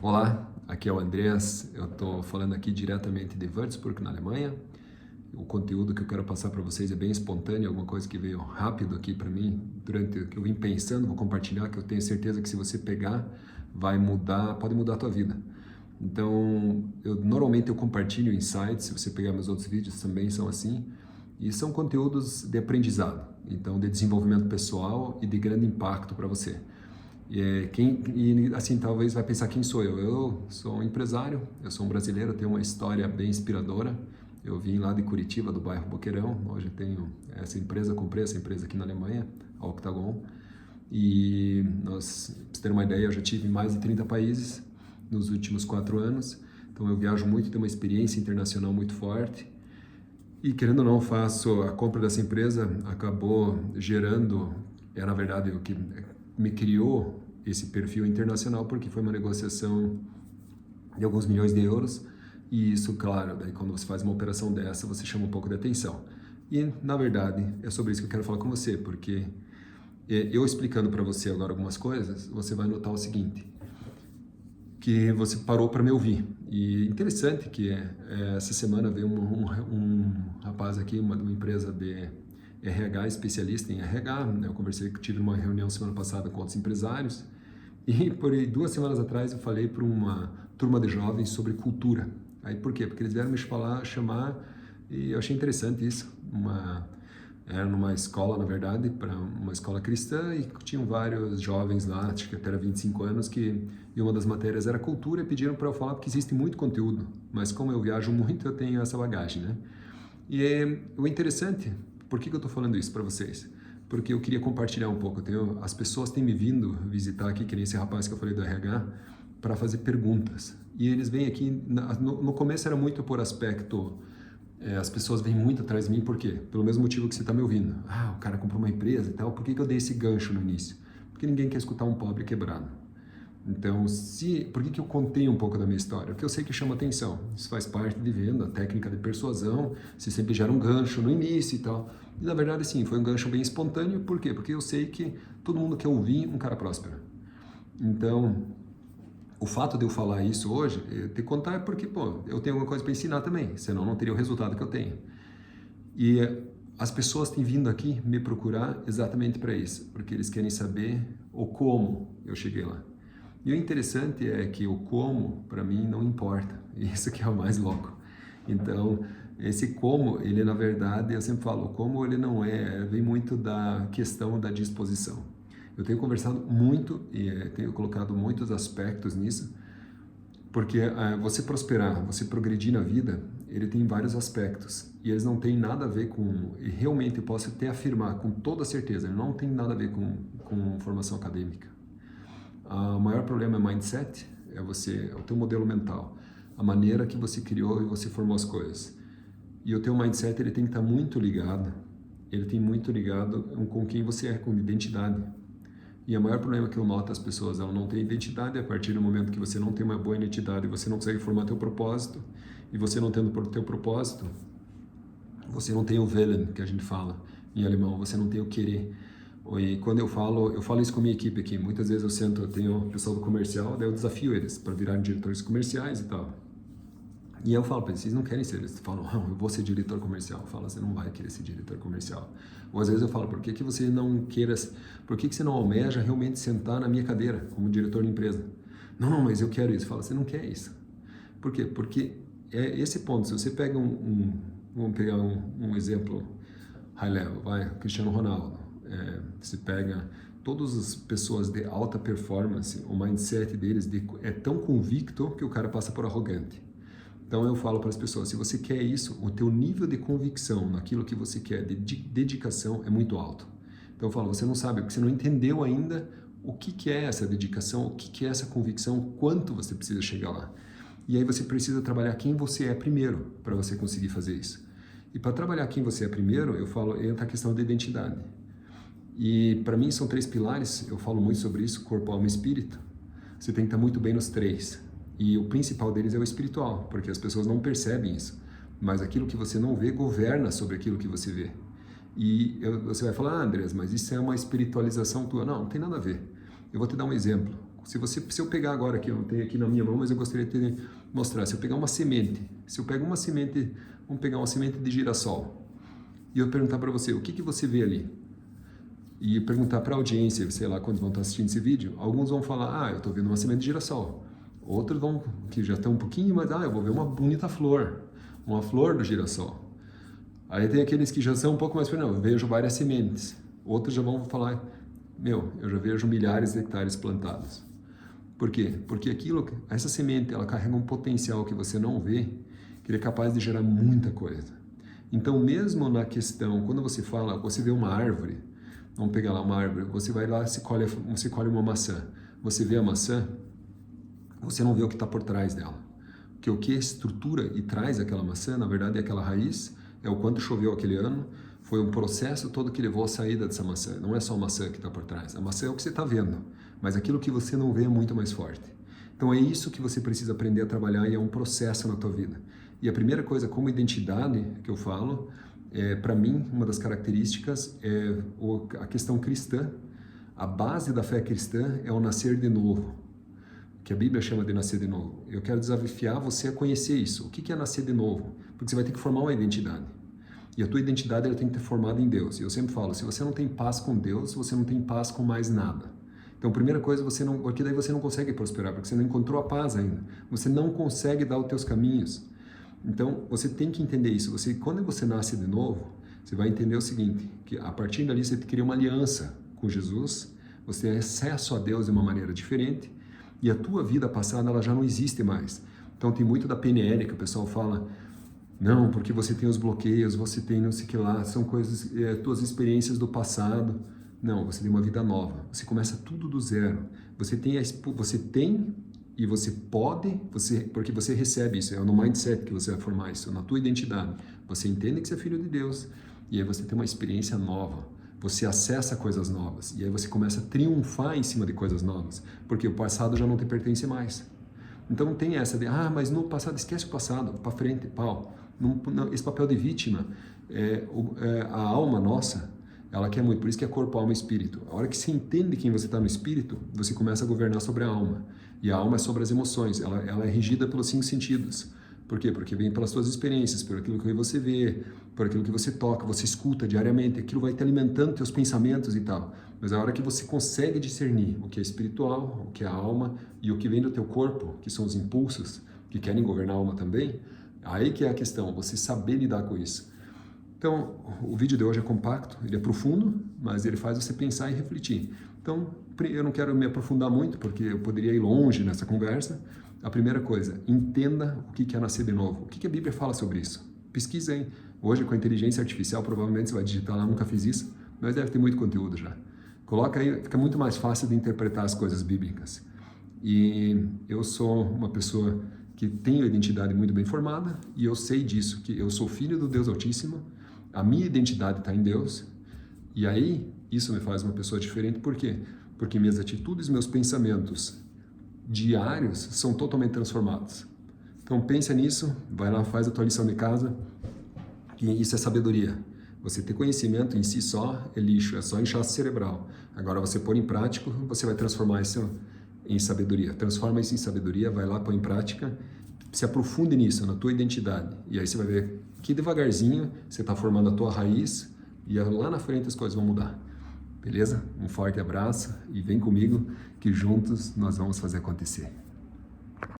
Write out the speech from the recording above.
Olá, aqui é o Andreas, eu estou falando aqui diretamente de Würzburg, na Alemanha. O conteúdo que eu quero passar para vocês é bem espontâneo, alguma coisa que veio rápido aqui para mim, durante o que eu vim pensando, vou compartilhar, que eu tenho certeza que se você pegar, vai mudar, pode mudar a tua vida. Então, normalmente eu compartilho insights, se você pegar meus outros vídeos também são assim, e são conteúdos de aprendizado, então de desenvolvimento pessoal e de grande impacto para você. Assim, talvez vai pensar quem sou eu. Eu sou um empresário, eu sou um brasileiro, tenho uma história bem inspiradora. Eu vim lá de Curitiba, do bairro Boqueirão. Hoje eu tenho essa empresa, comprei essa empresa aqui na Alemanha, a Octagon. E nós, pra você ter uma ideia, eu já tive em mais de 30 países nos últimos 4 anos. Então eu viajo muito, tenho uma experiência internacional muito forte. E querendo ou não, faço a compra dessa empresa, acabou gerando, na verdade o que me criou esse perfil internacional, porque foi uma negociação de alguns milhões de euros, e isso, claro, daí quando você faz uma operação dessa, você chama um pouco de atenção. E, na verdade, é sobre isso que eu quero falar com você, porque eu explicando para você agora algumas coisas, você vai notar o seguinte, que você parou para me ouvir. E interessante que essa semana veio um rapaz aqui, uma empresa de RH, especialista em RH, né? Eu tive uma reunião semana passada com outros empresários, e por aí, 2 semanas atrás eu falei para uma turma de jovens sobre cultura. Aí por quê? Porque eles vieram me chamar, e eu achei interessante isso. Era numa escola, na verdade, para uma escola cristã, e tinham vários jovens lá, acho que até era 25 anos, e uma das matérias era cultura, e pediram para eu falar, porque existe muito conteúdo, mas como eu viajo muito, eu tenho essa bagagem, né? E o interessante, por que eu estou falando isso para vocês? Porque eu queria compartilhar um pouco. As pessoas têm me vindo visitar aqui, que nem esse rapaz que eu falei do RH, para fazer perguntas. E eles vêm aqui, no começo era muito por aspecto, as pessoas vêm muito atrás de mim, por quê? Pelo mesmo motivo que você está me ouvindo. Ah, o cara comprou uma empresa e tal, por que eu dei esse gancho no início? Porque ninguém quer escutar um pobre quebrado. Então, por que eu contei um pouco da minha história? Porque eu sei que chama atenção. Isso faz parte de venda, técnica de persuasão. Você sempre gera um gancho no início e tal. E na verdade, sim, foi um gancho bem espontâneo. Por quê? Porque eu sei que todo mundo quer ouvir um cara próspero. Então, o fato de eu falar isso hoje, eu te contar é porque, eu tenho alguma coisa para ensinar também. Senão, não teria o resultado que eu tenho. E as pessoas têm vindo aqui me procurar exatamente para isso. Porque eles querem saber o como eu cheguei lá. E o interessante é que o como, para mim, não importa. Isso que é o mais louco. Então, esse como, ele na verdade, eu sempre falo, como ele não vem muito da questão da disposição. Eu tenho conversado muito e tenho colocado muitos aspectos nisso, porque você prosperar, você progredir na vida, ele tem vários aspectos. E eles não têm nada a ver com, e realmente eu posso até afirmar com toda certeza, ele não tem nada a ver com formação acadêmica. O maior problema é mindset, é o teu modelo mental, a maneira que você criou e você formou as coisas. E o teu mindset, ele tem que estar muito ligado, com quem você é, com identidade. E o maior problema que eu noto as pessoas, elas não têm identidade. A partir do momento que você não tem uma boa identidade, você não consegue formar teu propósito, e você não tendo teu propósito, você não tem o Willen, que a gente fala em alemão, você não tem o querer. E quando eu falo isso com a minha equipe aqui. Muitas vezes eu tenho o pessoal do comercial, daí eu desafio eles para virarem diretores comerciais e tal. E eu falo para eles, vocês não querem ser, eles falam, não, eu vou ser diretor comercial. Eu falo, você não vai querer ser diretor comercial. Ou às vezes eu falo, por que você não queira, por que você não almeja realmente sentar na minha cadeira como diretor de empresa? Não, mas eu quero isso. Fala, você não quer isso. Por quê? Porque é esse ponto, se você pega vamos pegar um exemplo high level, Cristiano Ronaldo. Você pega todas as pessoas de alta performance, o mindset deles é tão convicto que o cara passa por arrogante. Então eu falo para as pessoas, se você quer isso, o teu nível de convicção naquilo que você quer, de dedicação, é muito alto. Então eu falo, você não sabe, porque você não entendeu ainda o que é essa dedicação, o que é essa convicção, o quanto você precisa chegar lá. E aí você precisa trabalhar quem você é primeiro, para você conseguir fazer isso. E para trabalhar quem você é primeiro, eu falo, entra a questão da identidade. E para mim são 3 pilares, eu falo muito sobre isso, corpo, alma e espírito. Você tem que estar muito bem nos 3. E o principal deles é o espiritual, porque as pessoas não percebem isso. Mas aquilo que você não vê governa sobre aquilo que você vê. Você vai falar, Andreas, mas isso é uma espiritualização tua. Não tem nada a ver. Eu vou te dar um exemplo. Se eu pegar agora aqui, eu não tenho aqui na minha mão, mas eu gostaria de mostrar. Se eu pegar uma semente, se eu pego uma semente, vamos pegar uma semente de girassol, e eu perguntar para você, o que você vê ali? E perguntar para a audiência, sei lá quantos vão estar assistindo esse vídeo, alguns vão falar, eu estou vendo uma semente de girassol. Outros vão, que já estão um pouquinho mais, eu vou ver uma bonita flor, uma flor do girassol. Aí tem aqueles que já são um pouco mais, não, eu vejo várias sementes. Outros já vão falar, eu já vejo milhares de hectares plantados. Por quê? Porque essa semente, ela carrega um potencial que você não vê, que ele é capaz de gerar muita coisa. Então, mesmo na questão, quando você fala, você vê uma árvore, vamos pegar lá uma árvore, você vai lá, você colhe uma maçã. Você vê a maçã, você não vê o que está por trás dela. Porque o que estrutura e traz aquela maçã, na verdade, é aquela raiz, é o quanto choveu aquele ano, foi um processo todo que levou à saída dessa maçã. Não é só a maçã que está por trás. A maçã é o que você está vendo, mas aquilo que você não vê é muito mais forte. Então é isso que você precisa aprender a trabalhar e é um processo na tua vida. E a primeira coisa, como identidade, que eu falo, para mim, uma das características é a questão cristã. A base da fé cristã é o nascer de novo, que a Bíblia chama de nascer de novo. Eu quero desafiar você a conhecer isso. O que é nascer de novo? Porque você vai ter que formar uma identidade. E a tua identidade ela tem que ter formada em Deus. E eu sempre falo, se você não tem paz com Deus, você não tem paz com mais nada. Então, a primeira coisa, porque daí você não consegue prosperar, porque você não encontrou a paz ainda. Você não consegue dar os teus caminhos. Então, você tem que entender isso. Quando você nasce de novo, você vai entender o seguinte, que a partir dali você cria uma aliança com Jesus, você tem acesso a Deus de uma maneira diferente, e a tua vida passada ela já não existe mais. Então tem muito da PNL que o pessoal fala, não, porque você tem os bloqueios, você tem não sei o que lá, são coisas, tuas experiências do passado. Não, você tem uma vida nova, você começa tudo do zero. Você tem e você pode, porque você recebe isso, é no mindset que você vai formar isso, na tua identidade. Você entende que você é filho de Deus, e aí você tem uma experiência nova. Você acessa coisas novas e aí você começa a triunfar em cima de coisas novas, porque o passado já não te pertence mais. Então não tem essa de, mas no passado, esquece o passado, para frente, pau. Esse papel de vítima, a alma nossa, ela quer muito, por isso que é corpo, alma e espírito. A hora que você entende quem você está no espírito, você começa a governar sobre a alma. E a alma é sobre as emoções, ela é regida pelos 5 sentidos. Por quê? Porque vem pelas suas experiências, por aquilo que você vê, por aquilo que você toca, você escuta diariamente, aquilo vai te alimentando teus pensamentos e tal. Mas a hora que você consegue discernir o que é espiritual, o que é a alma e o que vem do teu corpo, que são os impulsos, que querem governar a alma também, aí que é a questão, você saber lidar com isso. Então, o vídeo de hoje é compacto, ele é profundo, mas ele faz você pensar e refletir. Então, eu não quero me aprofundar muito, porque eu poderia ir longe nessa conversa. A primeira coisa, entenda o que é nascer de novo. O que a Bíblia fala sobre isso? Pesquisa aí. Hoje, com a inteligência artificial, provavelmente você vai digitar lá, nunca fiz isso, mas deve ter muito conteúdo já. Coloca aí, fica muito mais fácil de interpretar as coisas bíblicas. E eu sou uma pessoa que tem a identidade muito bem formada, e eu sei disso, que eu sou filho do Deus Altíssimo, a minha identidade está em Deus, e aí isso me faz uma pessoa diferente. Por quê? Porque minhas atitudes, meus pensamentos diários são totalmente transformados. Então pensa nisso, vai lá, faz a tua lição de casa, e isso é sabedoria. Você ter conhecimento em si só é lixo, é só inchaço cerebral. Agora você pôr em prática, você vai transformar isso em sabedoria. Transforma isso em sabedoria, vai lá, põe em prática, se aprofunde nisso, na tua identidade. E aí você vai ver que devagarzinho você está formando a tua raiz e lá na frente as coisas vão mudar. Beleza? Um forte abraço e vem comigo que juntos nós vamos fazer acontecer.